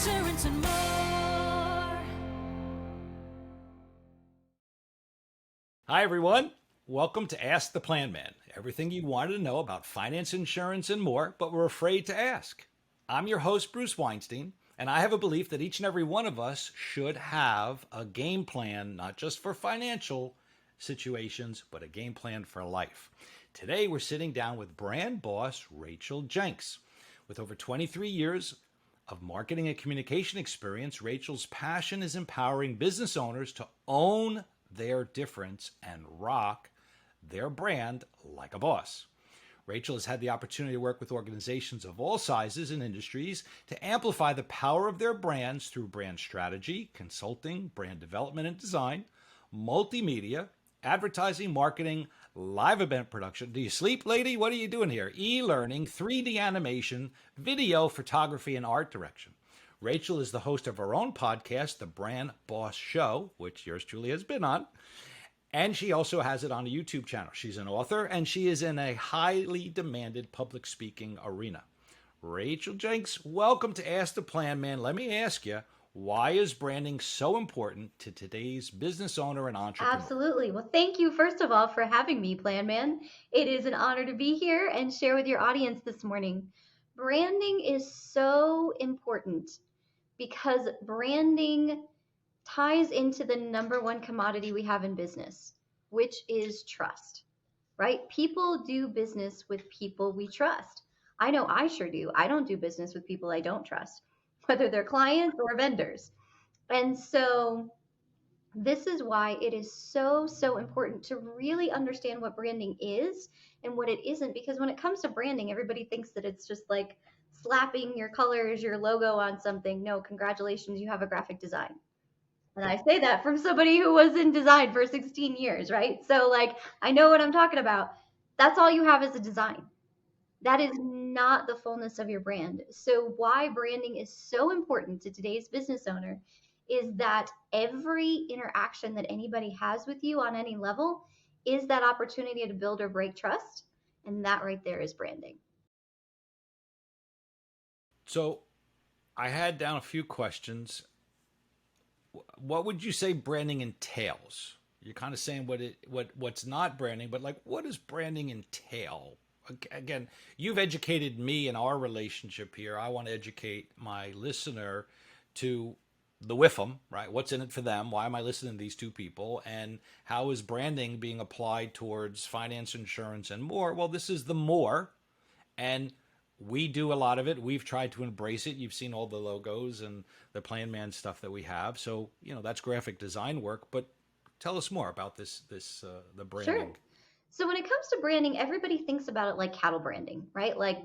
insurance, and more. Hi, everyone. Welcome to Ask the Planman. Everything you wanted to know about finance, insurance, and more, but were afraid to ask. I'm your host, Bruce Weinstein, and I have a belief that each and every one of us should have a game plan, not just for financial situations, but a game plan for life. Today, we're sitting down with brand boss Rachel Jenks. With over 23 years of marketing and communication experience, Rachel's passion is empowering business owners to own their difference and rock their brand like a boss. Rachel has had the opportunity to work with organizations of all sizes and industries to amplify the power of their brands through brand strategy, consulting, brand development and design, multimedia, advertising, marketing, live event production. Do you sleep, lady? What are you doing here? E-learning, 3D animation, video, photography, and art direction. Rachel is the host of her own podcast, The Brand Boss Show, which yours truly has been on. And she also has it on a YouTube channel. She's an author, and she is in a highly demanded public speaking arena. Rachel Jenks, welcome to Ask the Planman. Let me ask you, why is branding so important to today's business owner and entrepreneur? Absolutely. Well, thank you, first of all, for having me, Planman. It is an honor to be here and share with your audience this morning. Branding is so important because branding ties into the number one commodity we have in business, which is trust, right? People do business with people we trust. I know I sure do. I don't do business with people I don't trust, whether they're clients or vendors. And so this is why it is so important to really understand what branding is and what it isn't, because when it comes to branding, everybody thinks that it's just like slapping your colors, your logo on something. No, congratulations, you have a graphic design. And I say that from somebody who was in design for 16 years, right? So like, I know what I'm talking about. That's all you have is a design. That is not the fullness of your brand. So why branding is so important to today's business owner is that every interaction that anybody has with you on any level is that opportunity to build or break trust. And that right there is branding. So I had down a few questions. What would you say branding entails? You're kind of saying what's not branding, but like, what does branding entail? Again, you've educated me in our relationship here. I want to educate my listener to the WIFM, right? What's in it for them? Why am I listening to these two people? And how is branding being applied towards finance, insurance, and more? Well, this is the more, and we do a lot of it. We've tried to embrace it. You've seen all the logos and the Planman stuff that we have. So, that's graphic design work, but tell us more about the branding. Sure. So when it comes to branding, everybody thinks about it like cattle branding, right? Like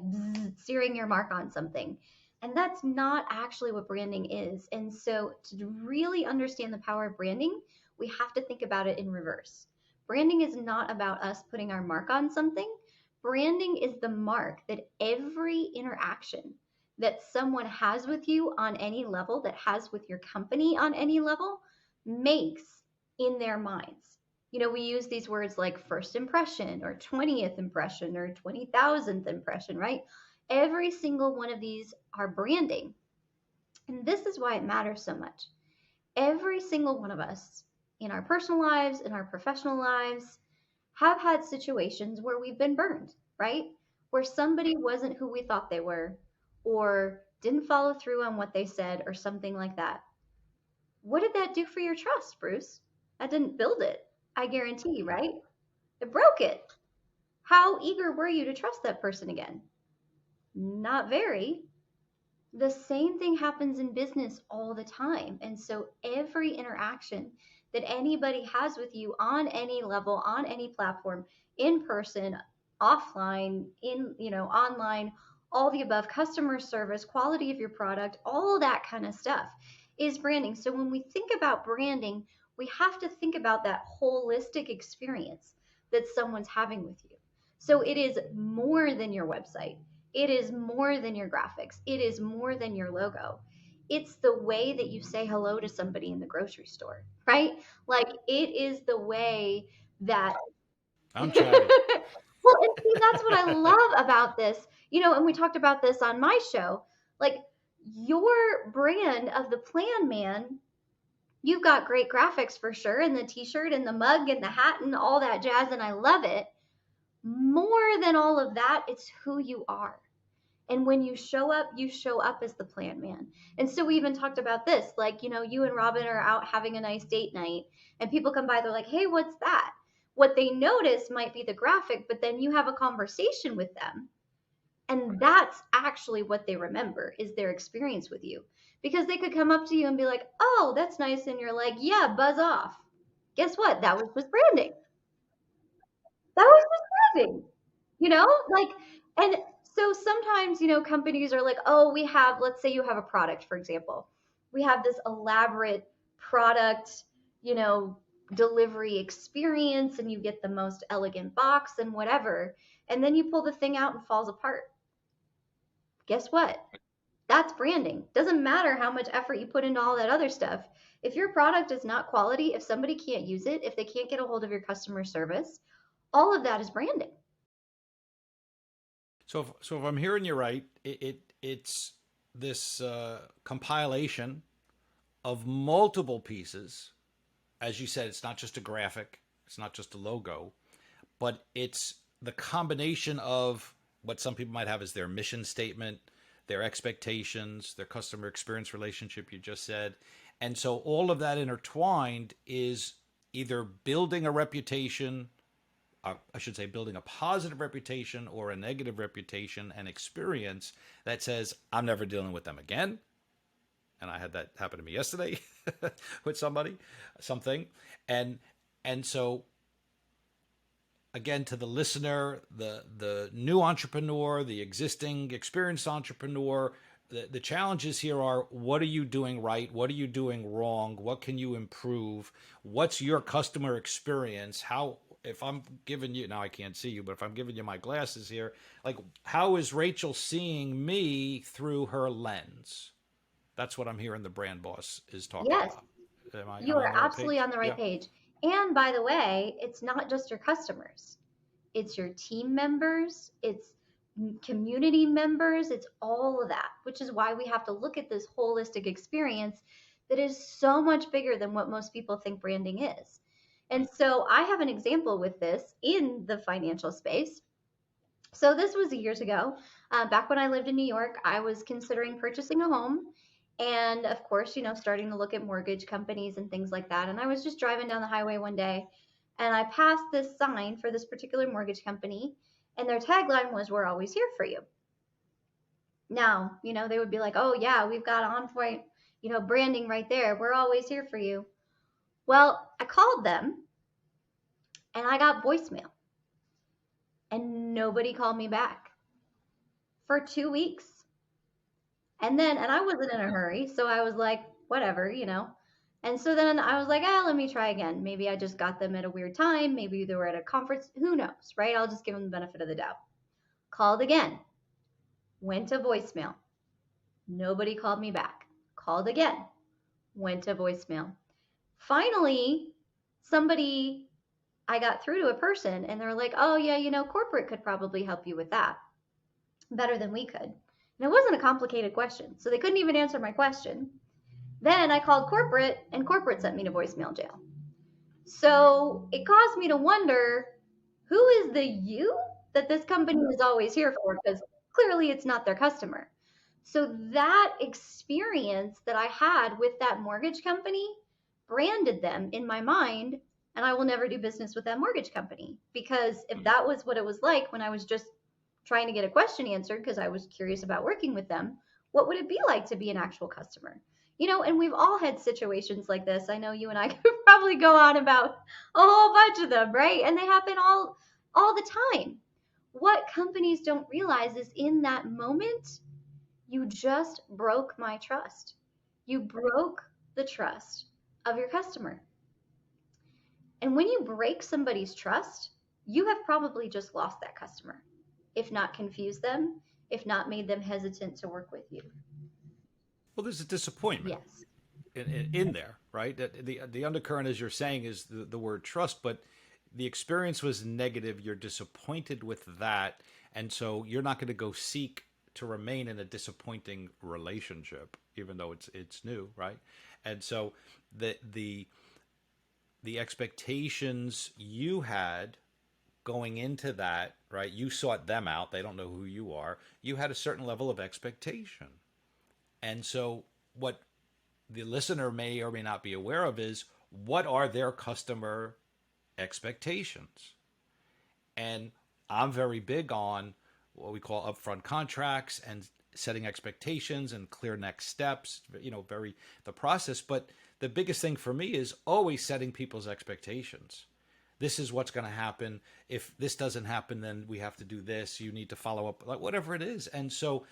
searing your mark on something. And that's not actually what branding is. And so to really understand the power of branding, we have to think about it in reverse. Branding is not about us putting our mark on something. Branding is the mark that every interaction that someone has with you on any level, that has with your company on any level, makes in their minds. We use these words like first impression or 20th impression or 20,000th impression, right? Every single one of these are branding. And this is why it matters so much. Every single one of us in our personal lives, in our professional lives, have had situations where we've been burned, right? Where somebody wasn't who we thought they were or didn't follow through on what they said or something like that. What did that do for your trust, Bruce? That didn't build it, I guarantee, right? It broke it. How eager were you to trust that person again? Not very. The same thing happens in business all the time. And so every interaction that anybody has with you on any level, on any platform, in person, offline, online, all the above, customer service, quality of your product, all that kind of stuff is branding. So when we think about branding, we have to think about that holistic experience that someone's having with you. So it is more than your website. It is more than your graphics. It is more than your logo. It's the way that you say hello to somebody in the grocery store, right? Like it is the way that I'm chatting. Well, and see, that's what I love about this, and we talked about this on my show. Like your brand of the Plan Man, you've got great graphics for sure, and the t-shirt and the mug and the hat and all that jazz, and I love it. More than all of that, it's who you are. And when you show up as the Plan Man. And so we even talked about this, like, you and Robin are out having a nice date night, and people come by, they're like, hey, what's that? What they notice might be the graphic, but then you have a conversation with them. And that's actually what they remember, is their experience with you. Because they could come up to you and be like, oh, that's nice. And you're like, yeah, buzz off. Guess what? That was just branding. That was just branding, like, and so sometimes, companies are like, oh, let's say you have a product, for example. We have this elaborate product, you know, delivery experience, and you get the most elegant box and whatever. And then you pull the thing out and falls apart. Guess what? That's branding. Doesn't matter how much effort you put into all that other stuff. If your product is not quality, if somebody can't use it, if they can't get a hold of your customer service, all of that is branding. So if I'm hearing you right, it's this compilation of multiple pieces. As you said, it's not just a graphic, it's not just a logo, but it's the combination of what some people might have as their mission statement, their expectations, their customer experience relationship, you just said. And so all of that intertwined is either building a reputation, I should say, building a positive reputation or a negative reputation and experience that says, I'm never dealing with them again. And I had that happen to me yesterday with something. And so again, to the listener, the new entrepreneur, the existing experienced entrepreneur, the challenges here are, what are you doing right? What are you doing wrong? What can you improve? What's your customer experience? If I'm giving you, now I can't see you, but if I'm giving you my glasses here, like, how is Rachel seeing me through her lens? That's what I'm hearing the brand boss is talking Yes, about. you Am I are on the right absolutely page? on the right Yeah. page. And by the way, it's not just your customers, it's your team members, it's community members, it's all of that, which is why we have to look at this holistic experience that is so much bigger than what most people think branding is. And so I have an example with this in the financial space. So this was years ago. Back when I lived in New York, I was considering purchasing a home. And of course, starting to look at mortgage companies and things like that. And I was just driving down the highway one day, and I passed this sign for this particular mortgage company. And their tagline was, we're always here for you. Now, they would be like, oh, yeah, we've got on point, branding right there. We're always here for you. Well, I called them and I got voicemail, and nobody called me back for 2 weeks. And I wasn't in a hurry. So I was like, whatever. And so then I was like, let me try again. Maybe I just got them at a weird time. Maybe they were at a conference. Who knows, right? I'll just give them the benefit of the doubt. Called again. Went to voicemail. Nobody called me back. Called again. Went to voicemail. Finally, I got through to a person, and they're like, oh, yeah, corporate could probably help you with that better than we could. And it wasn't a complicated question, so they couldn't even answer my question. Then I called corporate, and corporate sent me to voicemail jail. So it caused me to wonder, who is the you that this company is always here for? Because clearly it's not their customer. So that experience that I had with that mortgage company branded them in my mind, and I will never do business with that mortgage company. Because if that was what it was like when I was just trying to get a question answered because I was curious about working with them, what would it be like to be an actual customer? And we've all had situations like this. I know you and I could probably go on about a whole bunch of them, right? And they happen all the time. What companies don't realize is, in that moment, you just broke my trust. You broke the trust of your customer. And when you break somebody's trust, you have probably just lost that customer, if not confused them, if not made them hesitant to work with you. Well, there's a disappointment Yes. in there, right? The undercurrent, as you're saying, is the word trust, but the experience was negative. You're disappointed with that, and so you're not going to go seek to remain in a disappointing relationship, even though it's new, right? And so the expectations you had going into that, right? You sought them out. They don't know who you are. You had a certain level of expectation. And so what the listener may or may not be aware of is, what are their customer expectations? And I'm very big on what we call upfront contracts and setting expectations and clear next steps, very the process. But the biggest thing for me is always setting people's expectations. This is what's going to happen. If this doesn't happen, then we have to do this. You need to follow up, like whatever it is. And so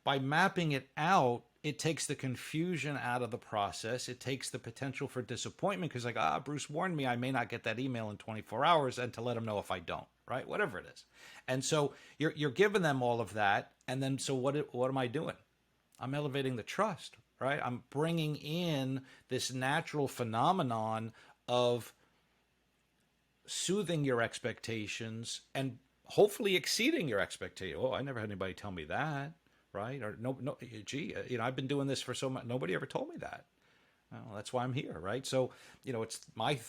by mapping it out, it takes the confusion out of the process. It takes the potential for disappointment because Bruce warned me I may not get that email in 24 hours, and to let them know if I don't, right? Whatever it is. And so you're giving them all of that. And then, so what am I doing? I'm elevating the trust, right? I'm bringing in this natural phenomenon of soothing your expectations and hopefully exceeding your expectations. Oh, I never had anybody tell me that. Right? Or no, gee, I've been doing this for so much. Nobody ever told me that. Well, that's why I'm here, right? So, it's my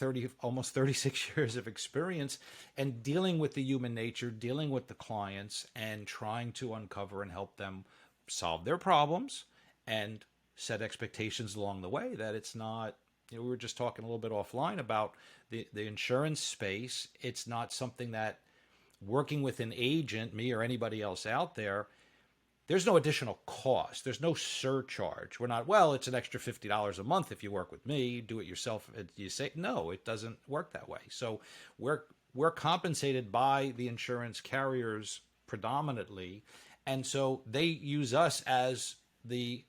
almost 36 years of experience and dealing with the human nature, dealing with the clients and trying to uncover and help them solve their problems and set expectations along the way that it's not, we were just talking a little bit offline about the insurance space. It's not something that working with an agent, me or anybody else out there, there's no additional cost. There's no surcharge. We're not, well, it's an extra $50 a month if you work with me, do it yourself. You say, no, it doesn't work that way. So we're compensated by the insurance carriers predominantly. And so they use us as the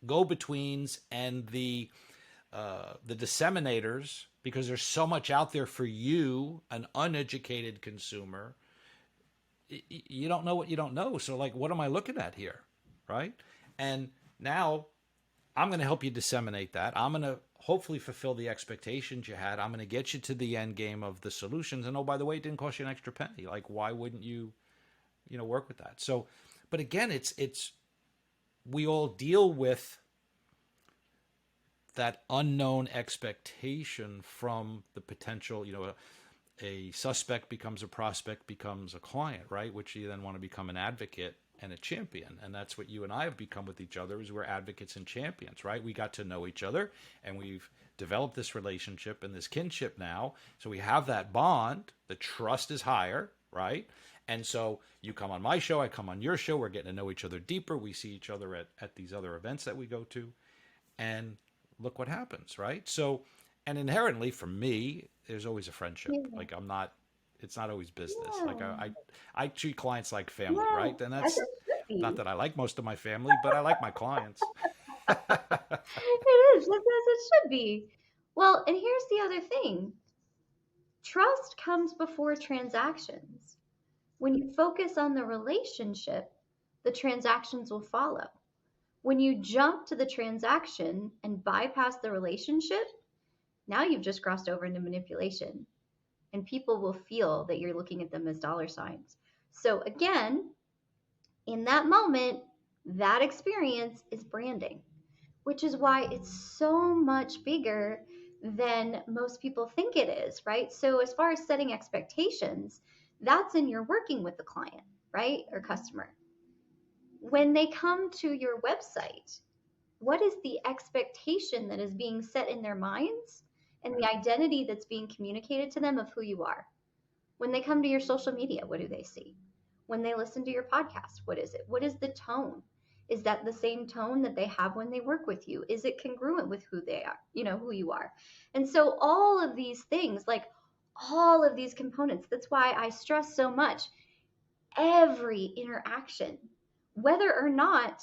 go-betweens and the disseminators, because there's so much out there for you, an uneducated consumer. You don't know what you don't know. So what am I looking at here? Right. And now I'm going to help you disseminate that. I'm going to hopefully fulfill the expectations you had. I'm going to get you to the end game of the solutions. And oh, by the way, it didn't cost you an extra penny. Why wouldn't you, work with that? So, but again, we all deal with that unknown expectation from the potential, a suspect becomes a prospect, becomes a client, right? Which you then want to become an advocate and a champion. And that's what you and I have become with each other, is we're advocates and champions, right? We got to know each other and we've developed this relationship and this kinship now. So we have that bond. The trust is higher, right? And so you come on my show, I come on your show. We're getting to know each other deeper. We see each other at these other events that we go to. And look what happens, right? So, and inherently for me, there's always a friendship. Yeah. It's not always business. Yeah. I treat clients like family, Yeah, right? And as that's it should be. not that I like most of my family, but I like my clients. It is, just as it should be. Well, and here's the other thing. Trust comes before transactions. When you focus on the relationship, the transactions will follow. When you jump to the transaction and bypass the relationship, now you've just crossed over into manipulation, and people will feel that you're looking at them as dollar signs. So again, in that moment, that experience is branding, which is why it's so much bigger than most people think it is, right? So as far as setting expectations, that's in your working with the client, right? Or customer. When they come to your website, what is the expectation that is being set in their minds and the identity that's being communicated to them of who you are? When they come to your social media, what do they see? When they listen to your podcast, what is it? What is the tone? Is that the same tone that they have when they work with you? Is it congruent with who they are, who you are? And so all of these things, all of these components, that's why I stress so much every interaction, whether or not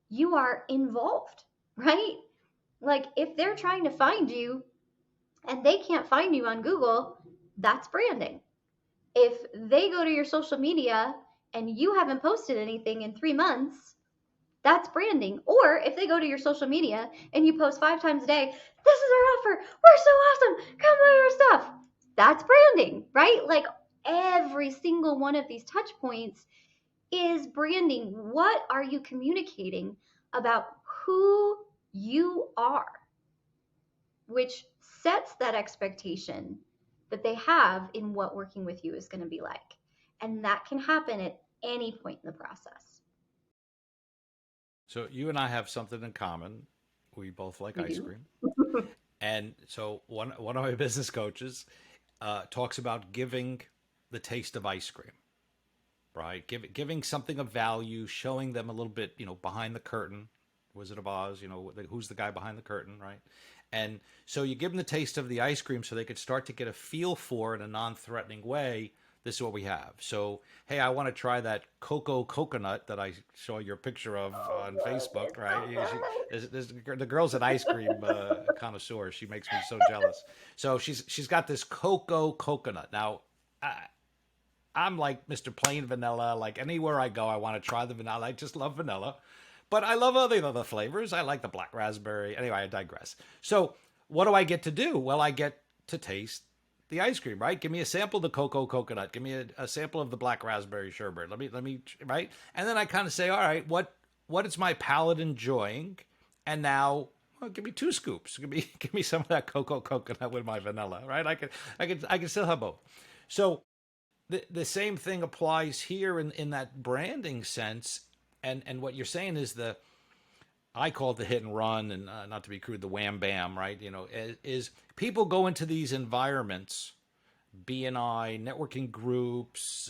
you are involved, right? If they're trying to find you and they can't find you on Google, that's branding. If they go to your social media and you haven't posted anything in 3 months, that's branding. Or if they go to your social media and you post 5 times a day, this is our offer, we're so awesome, come buy our stuff, that's branding, right? Every single one of these touch points is branding. What are you communicating about who you are, which sets that expectation that they have in what working with you is going to be like. And that can happen at any point in the process. So you and I have something in common. We both like We ice do. cream. And so one of my business coaches talks about giving the taste of ice cream, right? Giving something of value, showing them a little bit, behind the curtain. Wizard of Oz, who's the guy behind the curtain, right? And so you give them the taste of the ice cream so they could start to get a feel for it in a non-threatening way. This is what we have. So, hey, I want to try that cocoa coconut that I saw your picture of on Facebook, right? The girl's an ice cream connoisseur. She makes me so jealous. So she's got this cocoa coconut. Now, I'm like Mr. Plain Vanilla. Like anywhere I go, I want to try the vanilla. I just love vanilla. But I love all the other flavors. I like the black raspberry. Anyway, I digress. So what do I get to do? Well, I get to taste the ice cream, right? Give me a sample of the cocoa coconut. Give me a sample of the black raspberry sherbet. Let me, right? And then I kind of say, all right, what is my palate enjoying? And now, well, give me 2 scoops. Give me some of that cocoa coconut with my vanilla, right? I can still have both. So the same thing applies here in that branding sense. And what you're saying is I call it the hit and run, and not to be crude, the wham bam, right? Is people go into these environments, BNI, networking groups,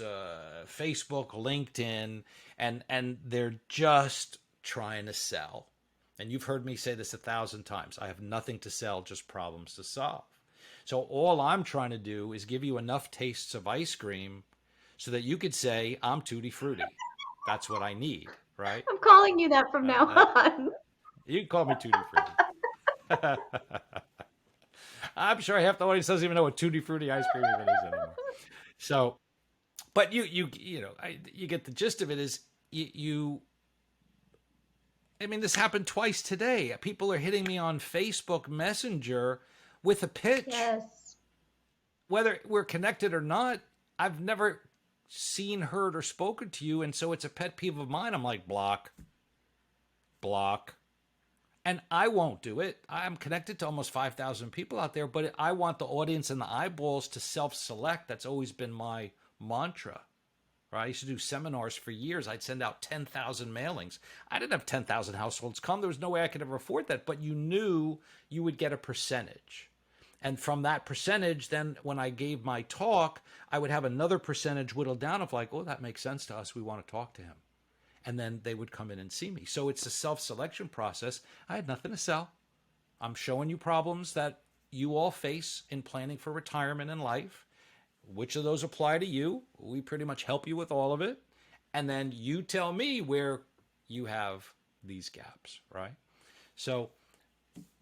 Facebook, LinkedIn, and they're just trying to sell. And you've heard me say this 1,000 times. I have nothing to sell, just problems to solve. So all I'm trying to do is give you enough tastes of ice cream so that you could say, I'm tutti frutti. That's what I need, right? I'm calling you that from now on. You can call me Tutti Frutti. I'm sure half the audience doesn't even know what Tutti Frutti ice cream even is anymore. So, but you get the gist of it. Is you I mean, this happened twice today. People are hitting me on Facebook Messenger with a pitch. Yes. Whether we're connected or not, I've never seen, heard, or spoken to you. And so it's a pet peeve of mine. I'm like, block. And I won't do it. I'm connected to almost 5,000 people out there, but I want the audience and the eyeballs to self-select. That's always been my mantra. Right? I used to do seminars for years. I'd send out 10,000 mailings. I didn't have 10,000 households come. There was no way I could ever afford that, but you knew you would get a percentage. And from that percentage, then when I gave my talk, I would have another percentage whittled down of like, oh, that makes sense to us. We want to talk to him. And then they would come in and see me. So it's a self-selection process. I had nothing to sell. I'm showing you problems that you all face in planning for retirement and life. Which of those apply to you? We pretty much help you with all of it. And then you tell me where you have these gaps, right? So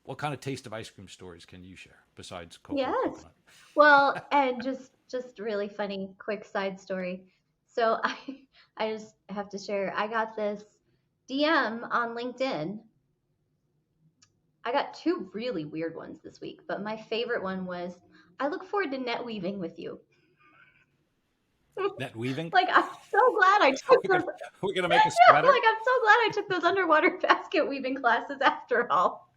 what kind of taste of ice cream stories can you share besides cocoa? Yes. Coconut? Well, and just really funny, quick side story. So I just have to share. I got this DM on LinkedIn. I got 2 really weird ones this week, but my favorite one was, I look forward to net weaving with you. Net weaving? Like, I'm so glad I took those. We're gonna make a Yeah, sweater? like, I'm so glad I took those underwater basket weaving classes after all.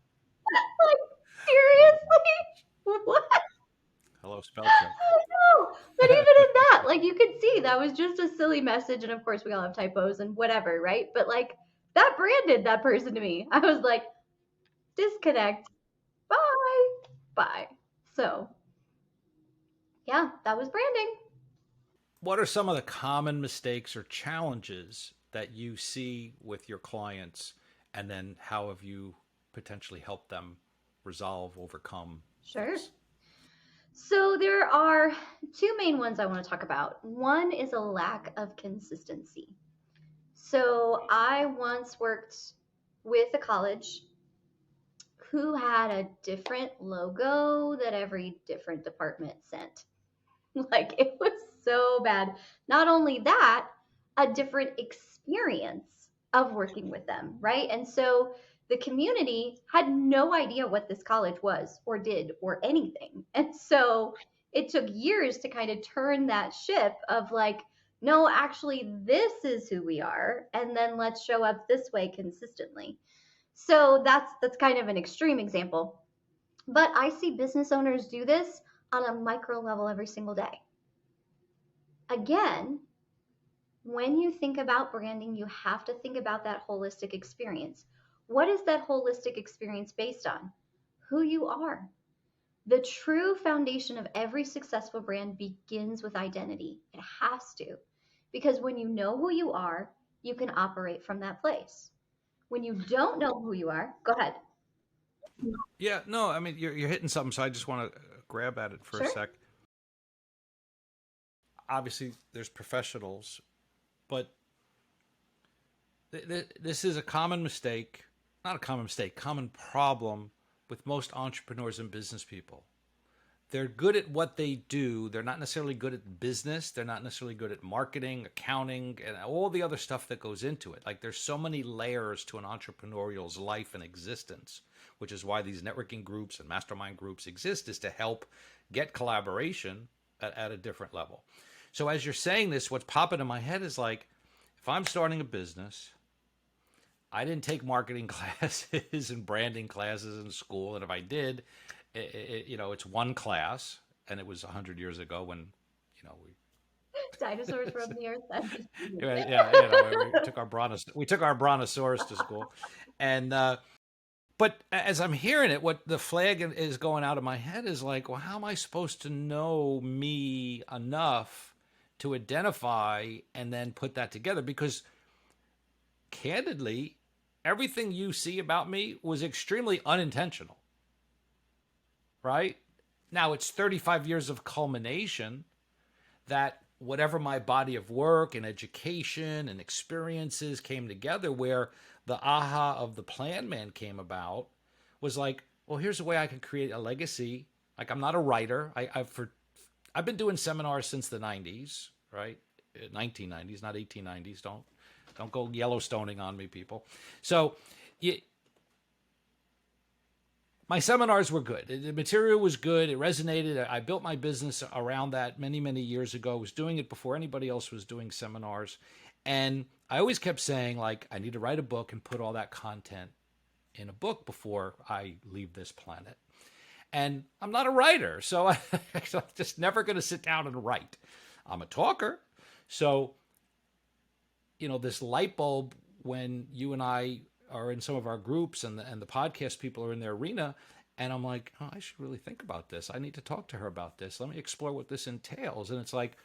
Like, seriously? What? Hello, spell check. I know. But even in that, like, you could see that was just a silly message. And of course, we all have typos and whatever, right? But like, that branded that person to me. I was like, disconnect. Bye. Bye. So, yeah, that was branding. What are some of the common mistakes or challenges that you see with your clients? And then how have you potentially helped them resolve, overcome? Sure. those? So there are 2 main ones I want to talk about. One is a lack of consistency. So I once worked with a college who had a different logo that every different department sent. Like, it was so bad. Not only that, a different experience of working with them, right? And so the community had no idea what this college was or did or anything. And so it took years to kind of turn that ship of like, No, actually, this is who we are, and then let's show up this way consistently. So that's kind of an extreme example. But I see business owners do this on a micro level every single day. Again, when you think about branding, you have to think about that holistic experience. What is that holistic experience based on? Who you are. The true foundation of every successful brand begins with identity. It has to. Because when you know who you are, you can operate from that place. When you don't know who you are, go ahead. Yeah, no, I mean, you're hitting something, so I just want to grab at it for a Sure. sec. Obviously, there's professionals, but this is a common mistake, not a common mistake, common problem with most entrepreneurs and business people. They're good at what they do. They're not necessarily good at business. They're not necessarily good at marketing, accounting, and all the other stuff that goes into it. Like there's so many layers to an entrepreneurial's life and existence, which is why these networking groups and mastermind groups exist, is to help get collaboration at a different level. So as you're saying this, what's popping in my head is like, if I'm starting a business, I didn't take marketing classes and branding classes in school, and if I did, it's one class, and it was 100 years ago when, we Dinosaurs roam the earth. yeah, we took our brontosaurus to school, and but as I'm hearing it, what the flag is going out of my head is like, well, how am I supposed to know me enough to identify and then put that together? Because candidly, everything you see about me was extremely unintentional, right? Now it's 35 years of culmination that whatever my body of work and education and experiences came together, where the aha of the Planman came about, was like, well, here's a way I can create a legacy. Like, I'm not a writer. I've been doing seminars since the 90s, right? 1990s, not 1890s. Don't go Yellowstoning on me, people. So, my seminars were good. The material was good. It resonated. I built my business around that many, many years ago. I was doing it before anybody else was doing seminars. And I always kept saying, like, I need to write a book and put all that content in a book before I leave this planet. And I'm not a writer, so I'm just never going to sit down and write. I'm a talker. So, this light bulb, when you and I are in some of our groups and the podcast people are in their arena, and I'm like, oh, I should really think about this. I need to talk to her about this. Let me explore what this entails. And it's like,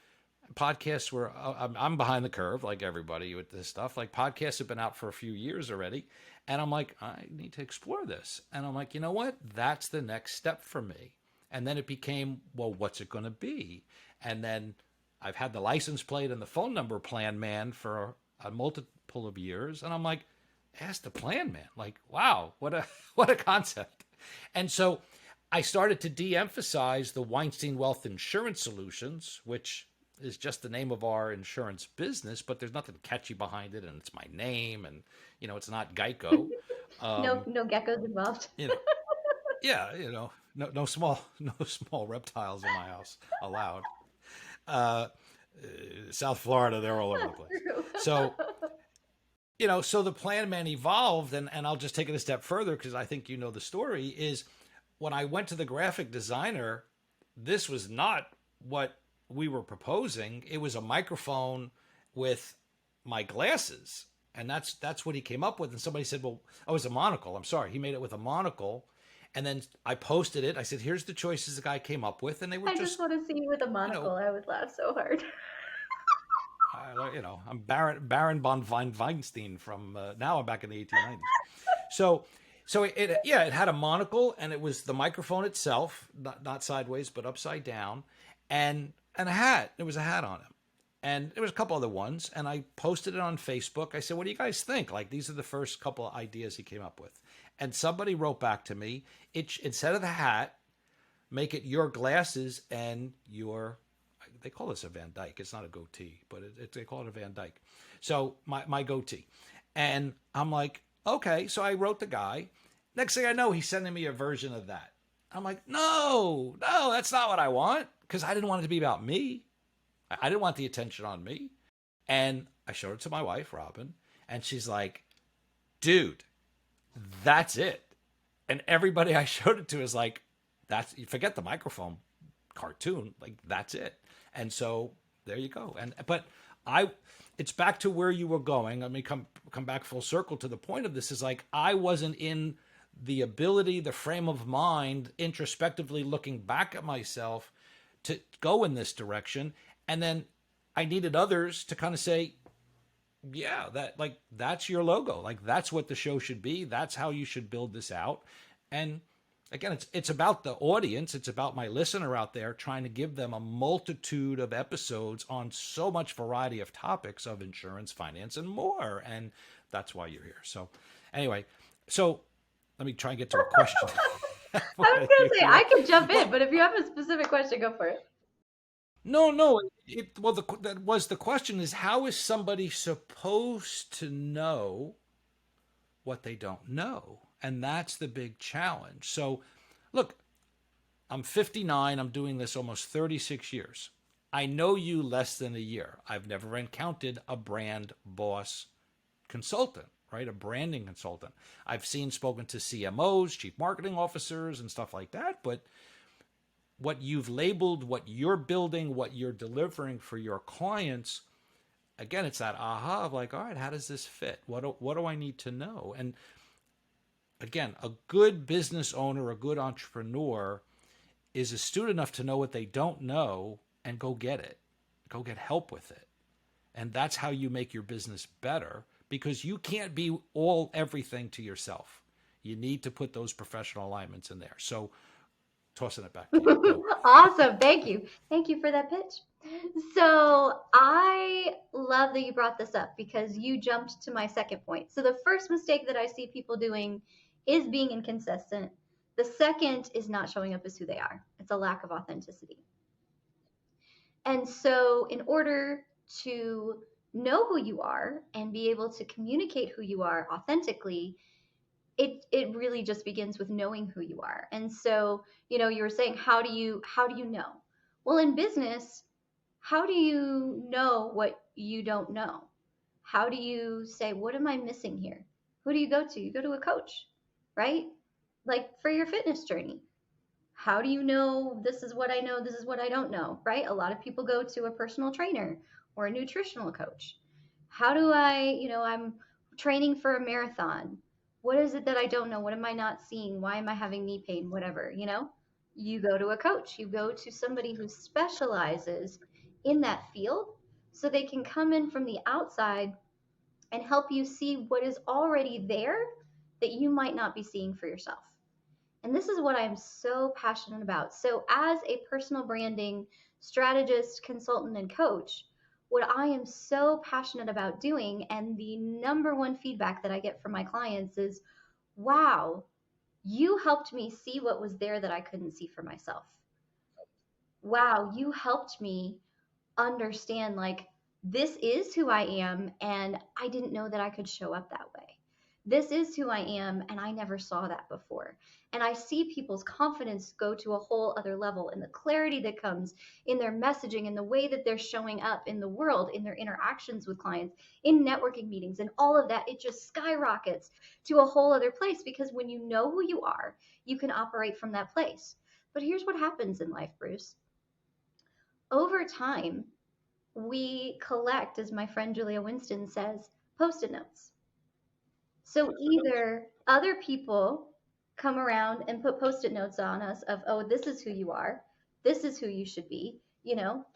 podcasts were, I'm behind the curve like everybody with this stuff. Like, podcasts have been out for a few years already. And I'm like, I need to explore this. And I'm like, you know what? That's the next step for me. And then it became, well, what's it going to be? And then I've had the license plate and the phone number Planman for a multiple of years. And I'm like, ask the Planman. Like, wow, what a concept. And so I started to de-emphasize the Weinstein Insurance Solutions, which is just the name of our insurance business, but there's nothing catchy behind it, and it's my name, and it's not Geico. No geckos involved. Yeah, no small reptiles in my house allowed. South Florida, they're all over the place. So so the Planman evolved, and I'll just take it a step further because I think the story is, when I went to the graphic designer, this was not what we were proposing. It was a microphone with my glasses, and that's what he came up with. And somebody said, well, oh, it was a monocle. I'm sorry. He made it with a monocle. And then I posted it. I said, here's the choices the guy came up with. And they were I just want to see you with a monocle. I would laugh so hard. I'm Baron von Weinstein from, now I'm back in the 1890s. So it had a monocle, and it was the microphone itself, not sideways, but upside down, and a hat. There was a hat on it. And there was a couple other ones, and I posted it on Facebook. I said, what do you guys think? Like, these are the first couple of ideas he came up with. And somebody wrote back to me, instead of the hat, make it your glasses and your, they call this a Van Dyke. It's not a goatee, but they call it a Van Dyke. So my goatee. And I'm like, okay. So I wrote the guy. Next thing I know, he's sending me a version of that. I'm like, no, that's not what I want. Because I didn't want it to be about me. I didn't want the attention on me. And I showed it to my wife, Robin, and she's like, dude, that's it. And everybody I showed it to is like, that's, you forget the microphone cartoon, like that's it. And so there you go. And but I it's back to where you were going. Let me come back full circle to the point of this is like I wasn't in the ability, the frame of mind, introspectively looking back at myself to go in this direction. And then I needed others to kind of say, yeah, that like that's your logo. Like that's what the show should be. That's how you should build this out. And again, it's about the audience. It's about my listener out there, trying to give them a multitude of episodes on so much variety of topics of insurance, finance, and more. And that's why you're here. So anyway, so let me try and get to a question. I was going to say, I could jump in, but if you have a specific question, go for it. No. Well, that was the question: is how is somebody supposed to know what they don't know? And that's the big challenge. So, look, I'm 59. I'm doing this almost 36 years. I know you less than a year. I've never encountered a brand boss consultant, right? A branding consultant. I've spoken to CMOs, chief marketing officers, and stuff like that. But what you've labeled, what you're building, what you're delivering for your clients, again, it's that aha of like, all right, how does this fit? What do I need to know? And again, a good business owner, a good entrepreneur is astute enough to know what they don't know and go get it. Go get help with it. And that's how you make your business better, because you can't be everything to yourself. You need to put those professional alignments in there. So tossing it back to you. Awesome. Thank you. Thank you for that pitch. So I love that you brought this up because you jumped to my second point. So the first mistake that I see people doing is being inconsistent. The second is not showing up as who they are. It's a lack of authenticity. And so in order to know who you are and be able to communicate who you are authentically, it really just begins with knowing who you are. And so, you were saying, how do you know? Well, in business, how do you know what you don't know? How do you say, what am I missing here? Who do you go to? You go to a coach, right? Like for your fitness journey. How do you know this is what I know, this is what I don't know, right? A lot of people go to a personal trainer or a nutritional coach. How do I'm training for a marathon. What is it that I don't know? What am I not seeing? Why am I having knee pain? Whatever, you go to a coach, you go to somebody who specializes in that field so they can come in from the outside and help you see what is already there that you might not be seeing for yourself. And this is what I'm so passionate about. So, as a personal branding strategist, consultant, and coach, what I am so passionate about doing, and the number one feedback that I get from my clients is, wow, you helped me see what was there that I couldn't see for myself. Wow, you helped me understand, like, this is who I am, and I didn't know that I could show up that way. This is who I am, and I never saw that before. And I see people's confidence go to a whole other level, and the clarity that comes in their messaging and the way that they're showing up in the world, in their interactions with clients, in networking meetings, and all of that, it just skyrockets to a whole other place, because when you know who you are, you can operate from that place. But here's what happens in life, Bruce. Over time, we collect, as my friend Julia Winston says, Post-it notes. So either other people come around and put Post-it notes on us of, oh, this is who you are, this is who you should be,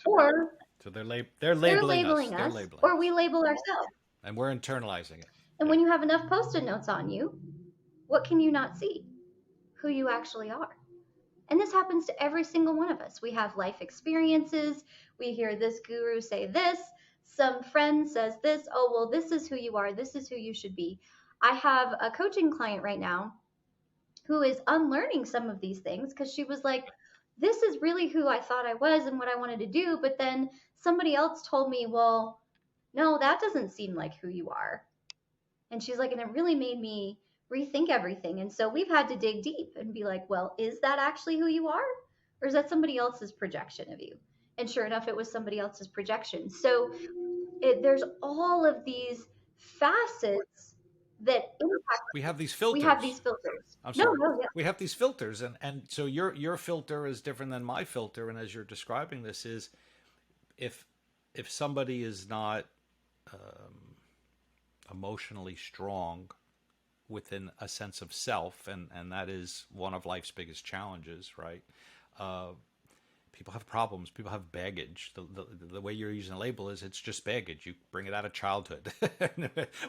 or So they're labeling us. Or we label ourselves. And we're internalizing it. And when you have enough Post-it notes on you, what can you not see? Who you actually are. And this happens to every single one of us. We have life experiences. We hear this guru say this. Some friend says this. Oh, well, this is who you are. This is who you should be. I have a coaching client right now who is unlearning some of these things because she was like, this is really who I thought I was and what I wanted to do. But then somebody else told me, well, no, that doesn't seem like who you are. And she's like, and it really made me rethink everything. And so we've had to dig deep and be like, well, is that actually who you are? Or is that somebody else's projection of you? And sure enough, it was somebody else's projection. So There's all of these facets that impact. We have these We have filters. these filters. I'm No, sorry. no, yeah. We have these filters, and so your filter is different than my filter. And as you're describing this, is if somebody is not emotionally strong within a sense of self, and that is one of life's biggest challenges, right? Uh, People have problems. People have baggage. The way you're using the label is it's just baggage. You bring it out of childhood,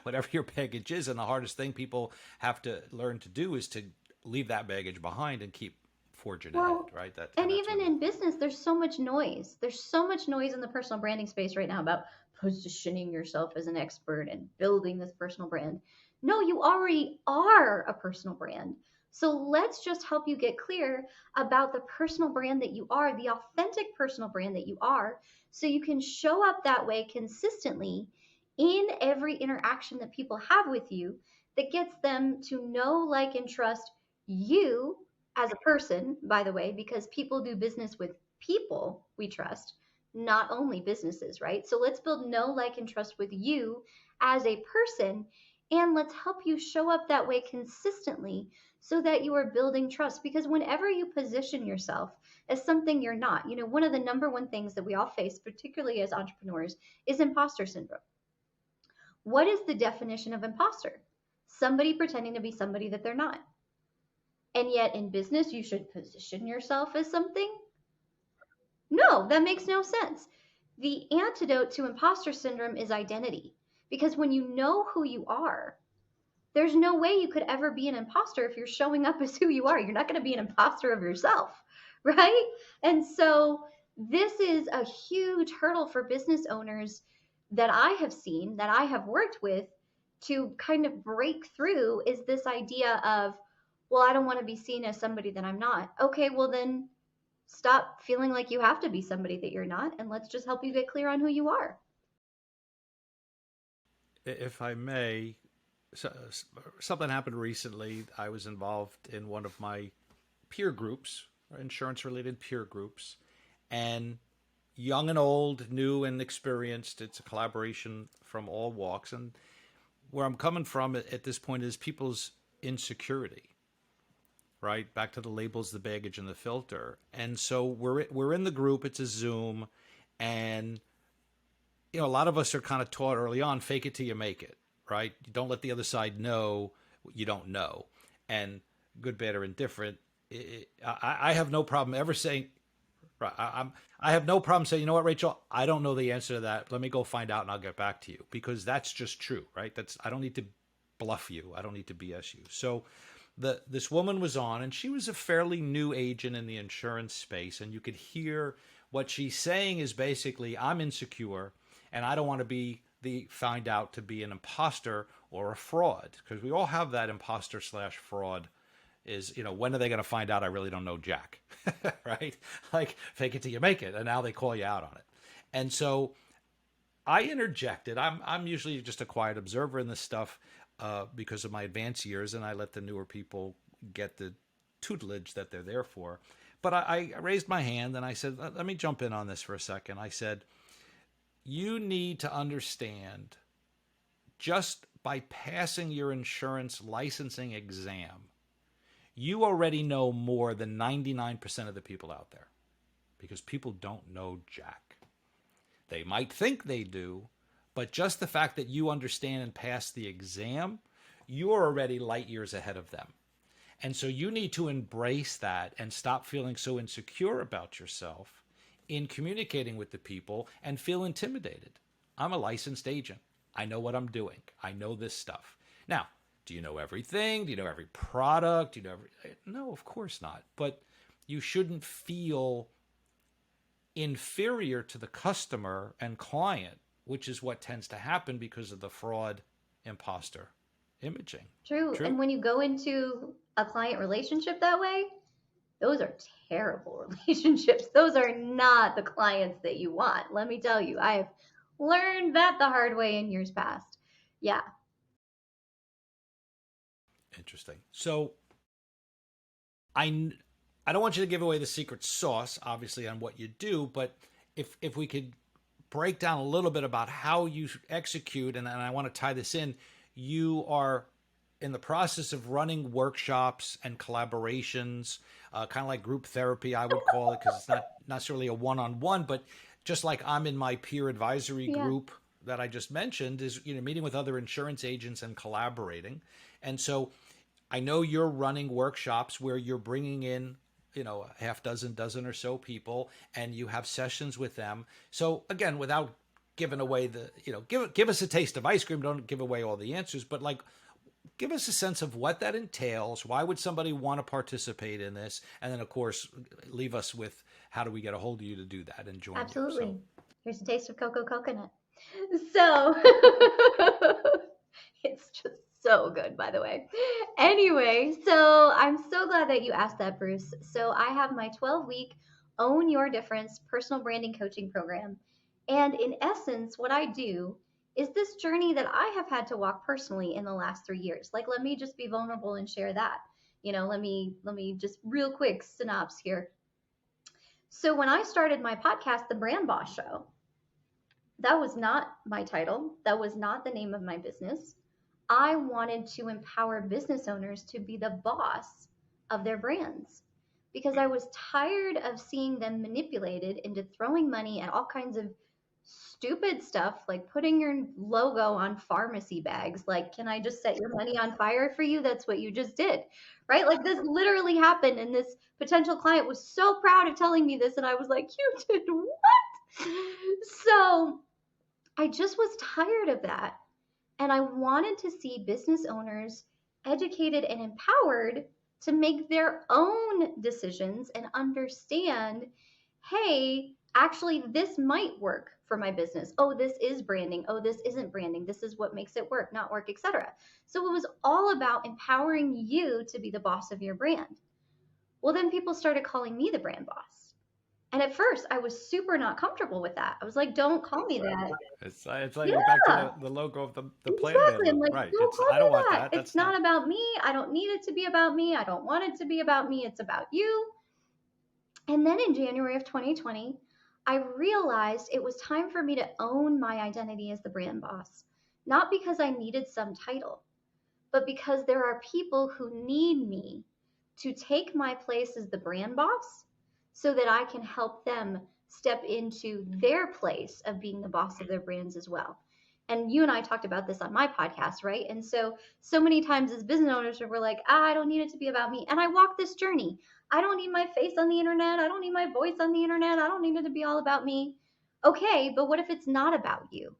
whatever your baggage is. And the hardest thing people have to learn to do is to leave that baggage behind and keep forging ahead, right? And even in business, there's so much noise. There's so much noise in the personal branding space right now about positioning yourself as an expert and building this personal brand. No, you already are a personal brand. So let's just help you get clear about the personal brand that you are, the authentic personal brand that you are, so you can show up that way consistently in every interaction that people have with you that gets them to know, like, and trust you as a person, by the way, because people do business with people we trust, not only businesses, right? So let's build know, like, and trust with you as a person, and let's help you show up that way consistently so that you are building trust. Because whenever you position yourself as something you're not, one of the number one things that we all face, particularly as entrepreneurs, is imposter syndrome. What is the definition of imposter? Somebody pretending to be somebody that they're not. And yet in business, you should position yourself as something? No, that makes no sense. The antidote to imposter syndrome is identity. Because when you know who you are, there's no way you could ever be an imposter if you're showing up as who you are. You're not going to be an imposter of yourself, right? And so this is a huge hurdle for business owners that I have seen, that I have worked with, to kind of break through, is this idea of, well, I don't want to be seen as somebody that I'm not. Okay, well then stop feeling like you have to be somebody that you're not, and let's just help you get clear on who you are. If I may, something happened recently. I was involved in one of my peer groups, insurance-related peer groups, and young and old, new and experienced. It's a collaboration from all walks. And where I'm coming from at this point is people's insecurity, right? Back to the labels, the baggage, and the filter. And so we're in the group. It's a Zoom, and a lot of us are kind of taught early on, fake it till you make it, right? You don't let the other side know what you don't know. And good, bad, or indifferent, I have no problem ever saying, right, I have no problem saying, you know what, Rachel, I don't know the answer to that. Let me go find out and I'll get back to you, because that's just true, right? I don't need to bluff you. I don't need to BS you. So this woman was on, and she was a fairly new agent in the insurance space. And you could hear what she's saying is basically, I'm insecure and I don't want to be find out to be an imposter or a fraud, because we all have that imposter / fraud is, when are they going to find out I really don't know jack, right? Like, fake it till you make it. And now they call you out on it. And so I interjected. I'm usually just a quiet observer in this stuff because of my advanced years, and I let the newer people get the tutelage that they're there for. But I raised my hand and I said, let me jump in on this for a second. I said, you need to understand, just by passing your insurance licensing exam, you already know more than 99% of the people out there, because people don't know jack. They might think they do, but just the fact that you understand and pass the exam, you're already light years ahead of them. And so you need to embrace that and stop feeling so insecure about yourself in communicating with the people and feel intimidated. I'm a licensed agent. I know what I'm doing. I know this stuff. Now, do you know everything? Do you know every product? Do you know No, of course not. But you shouldn't feel inferior to the customer and client, which is what tends to happen because of the fraud, imposter imaging. True. And when you go into a client relationship that way, those are terrible relationships. Those are not the clients that you want. Let me tell you, I have learned that the hard way in years past. Yeah. Interesting. So I don't want you to give away the secret sauce, obviously, on what you do, but if we could break down a little bit about how you execute, and I want to tie this in. You are in the process of running workshops and collaborations, kind of like group therapy, I would call it, because it's not necessarily a one-on-one, but just like I'm in my peer advisory Yeah. group that I just mentioned, is meeting with other insurance agents and collaborating. And so I know you're running workshops where you're bringing in a half dozen or so people, and you have sessions with them. So again, without giving away give us a taste of ice cream, don't give away all the answers, but like, give us a sense of what that entails. Why would somebody want to participate in this? And then, of course, leave us with how do we get a hold of you to do that and join Absolutely. you. Here's a taste of coconut. So it's just so good, by the way. Anyway, so I'm so glad that you asked that, Bruce. So I have my 12-week Own Your Difference personal branding coaching program. And in essence, what I do is this journey that I have had to walk personally in the last 3 years. Like, let me just be vulnerable and share that. Let me just real quick synopsis here. So when I started my podcast, The Brand Boss Show, that was not my title. That was not the name of my business. I wanted to empower business owners to be the boss of their brands because I was tired of seeing them manipulated into throwing money at all kinds of stupid stuff, like putting your logo on pharmacy bags. Like, can I just set your money on fire for you? That's what you just did, right? Like, this literally happened, and this potential client was so proud of telling me this, and I was like, you did what? So I just was tired of that. And I wanted to see business owners educated and empowered to make their own decisions and understand, hey, actually, this might work for my business. Oh, this is branding. Oh, this isn't branding. This is what makes it work, not work, etc. So it was all about empowering you to be the boss of your brand. Well, then people started calling me the brand boss. And at first, I was super not comfortable with that. I was like, don't call me that. It's like Yeah. we're back to the logo of the Exactly. I'm Planman, like, right? don't call I don't me want that. that. It's not about me. I don't need it to be about me. I don't want it to be about me. It's about you. And then in January of 2020, I realized it was time for me to own my identity as the brand boss, not because I needed some title, but because there are people who need me to take my place as the brand boss so that I can help them step into their place of being the boss of their brands as well. And you and I talked about this on my podcast, right? And so many times as business owners, we're like, I don't need it to be about me. And I walk this journey. I don't need my face on the internet. I don't need my voice on the internet. I don't need it to be all about me. Okay, but what if it's not about you?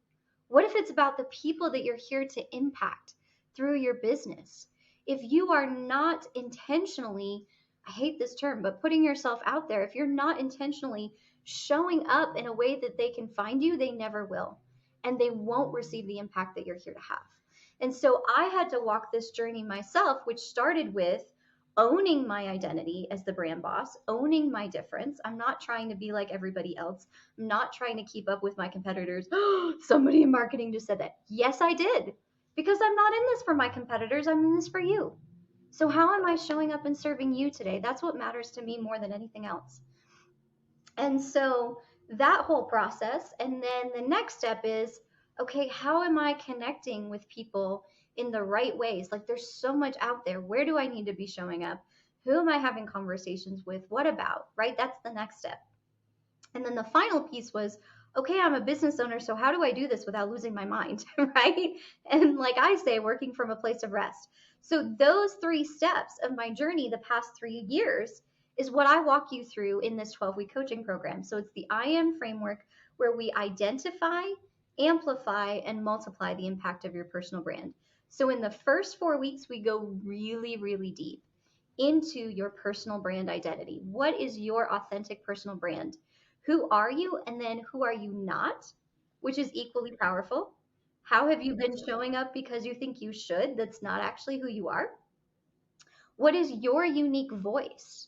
What if it's about the people that you're here to impact through your business? If you are not intentionally, I hate this term, but putting yourself out there, if you're not intentionally showing up in a way that they can find you, they never will. And they won't receive the impact that you're here to have. And so I had to walk this journey myself, which started with owning my identity as the brand boss, owning my difference. I'm not trying to be like everybody else. I'm not trying to keep up with my competitors. Somebody in marketing just said that. Yes, I did. Because I'm not in this for my competitors. I'm in this for you. So how am I showing up and serving you today? That's what matters to me more than anything else. And so that whole process. And then the next step is, okay, how am I connecting with people in the right ways? Like, there's so much out there. Where do I need to be showing up? Who am I having conversations with? What about, right? That's the next step. And then the final piece was, okay, I'm a business owner, so how do I do this without losing my mind, right? And like I say, working from a place of rest. So those 3 steps of my journey the past 3 years is what I walk you through in this 12-week coaching program. So it's the I Am framework where we identify, amplify, and multiply the impact of your personal brand. So in the first 4 weeks, we go really, really deep into your personal brand identity. What is your authentic personal brand? Who are you? And then who are you not? Which is equally powerful. How have you been showing up because you think you should? That's not actually who you are. What is your unique voice?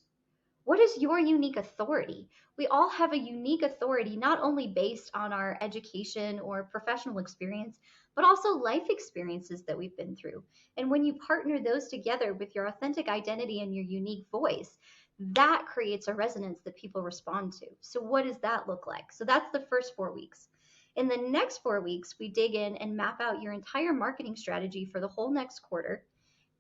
What is your unique authority? We all have a unique authority, not only based on our education or professional experience, but also life experiences that we've been through. And when you partner those together with your authentic identity and your unique voice, that creates a resonance that people respond to. So what does that look like? So that's the first 4 weeks. In the next 4 weeks, we dig in and map out your entire marketing strategy for the whole next quarter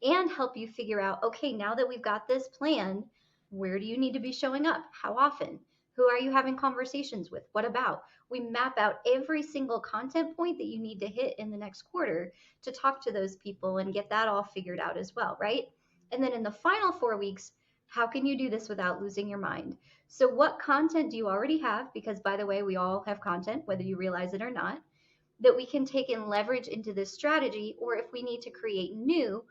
and help you figure out, okay, now that we've got this plan, where do you need to be showing up? How often? Who are you having conversations with? What about? We map out every single content point that you need to hit in the next quarter to talk to those people and get that all figured out as well, right? And then in the final 4 weeks, how can you do this without losing your mind? So what content do you already have? Because by the way, we all have content, whether you realize it or not, that we can take and leverage into this strategy. Or if we need to create new,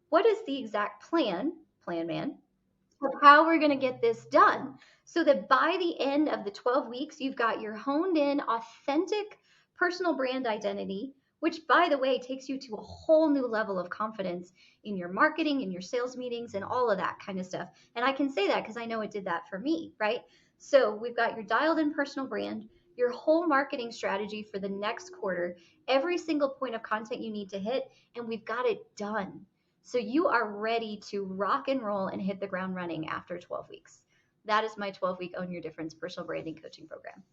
what is the exact plan man, of how we're going to get this done so that by the end of the 12 weeks, you've got your honed in, authentic personal brand identity, which, by the way, takes you to a whole new level of confidence in your marketing, in your sales meetings, and all of that kind of stuff. And I can say that because I know it did that for me, right? So we've got your dialed in personal brand, your whole marketing strategy for the next quarter, every single point of content you need to hit, and we've got it done. So you are ready to rock and roll and hit the ground running after 12 weeks. That is my 12-week Own Your Difference personal branding coaching program.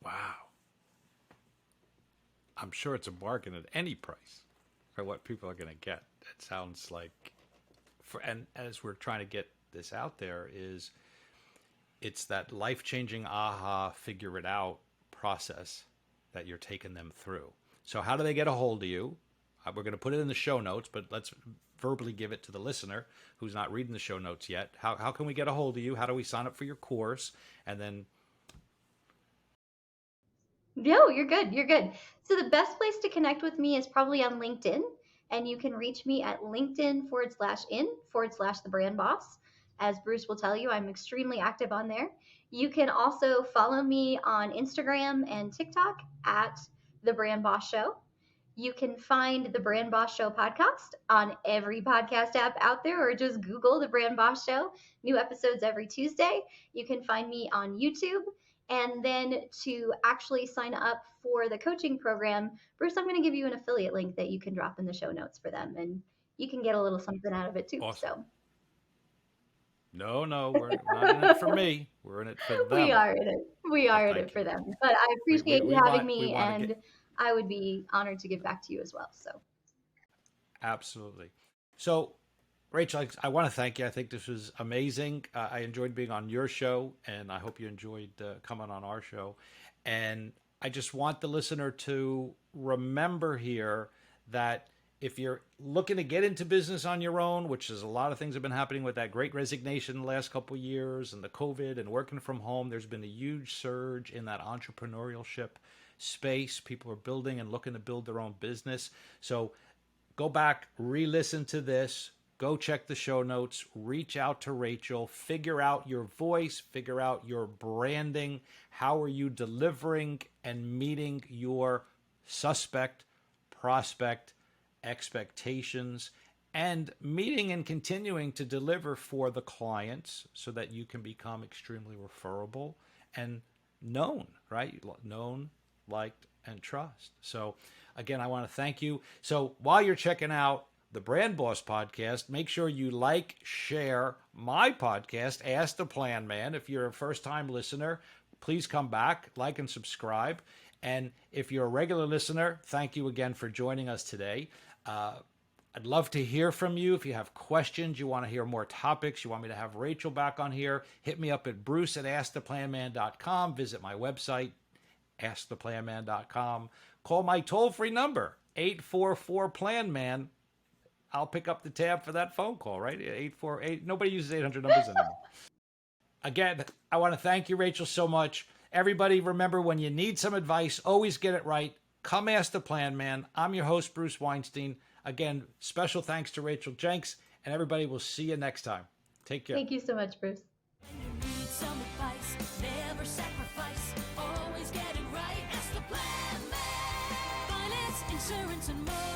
Wow. I'm sure it's a bargain at any price for what people are going to get. It sounds like, and as we're trying to get this out there, it's that life-changing aha, figure it out process that you're taking them through. So how do they get a hold of you? We're going to put it in the show notes, but let's verbally give it to the listener who's not reading the show notes yet. How can we get a hold of you? How do we sign up for your course? And then... No, you're good. You're good. So the best place to connect with me is probably on LinkedIn. And you can reach me at LinkedIn/in/the brand boss. As Bruce will tell you, I'm extremely active on there. You can also follow me on Instagram and TikTok at The Brand Boss Show. You can find the Brand Boss Show podcast on every podcast app out there, or just Google the Brand Boss Show. New episodes every Tuesday. You can find me on YouTube. And then to actually sign up for the coaching program, Bruce, I'm going to give you an affiliate link that you can drop in the show notes for them. And you can get a little something out of it too. Awesome. So. No, we're not in it for me. We're in it for them. We are in it. We are in it for them. But I appreciate you having me, and I would be honored to give back to you as well. So. Absolutely. So, Rachel, I want to thank you. I think this was amazing. I enjoyed being on your show, and I hope you enjoyed coming on our show. And I just want the listener to remember here that if you're looking to get into business on your own, which is a lot of things have been happening with that great resignation the last couple of years and the COVID and working from home, there's been a huge surge in that entrepreneurship space. People are building and looking to build their own business. So go back, re-listen to this, go check the show notes, reach out to Rachel, figure out your voice, figure out your branding. How are you delivering and meeting your suspect, prospect, expectations, and meeting and continuing to deliver for the clients so that you can become extremely referable and known, right? Known, liked, and trust. So again, I want to thank you. So while you're checking out the Brand Boss podcast, make sure you like, share my podcast, Ask the Planman. If you're a first-time listener, please come back, like and subscribe. And if you're a regular listener, thank you again for joining us today. I'd love to hear from you. If you have questions, you want to hear more topics, you want me to have Rachel back on here, hit me up at bruce@asktheplanman.com. Visit my website, asktheplanman.com. Call my toll-free number, 844-PLANMAN. I'll pick up the tab for that phone call, right? 848. Nobody uses 800 numbers anymore. Again, I want to thank you, Rachel, so much. Everybody, remember, when you need some advice, always get it right. Come ask the Plan Man. I'm your host, Bruce Weinstein. Again, special thanks to Rachel Jenks, and everybody, will see you next time. Take care. Thank you so much, Bruce. When you need some advice, never sacrifice, always get it right. Ask the plan man. Finance, insurance, and more.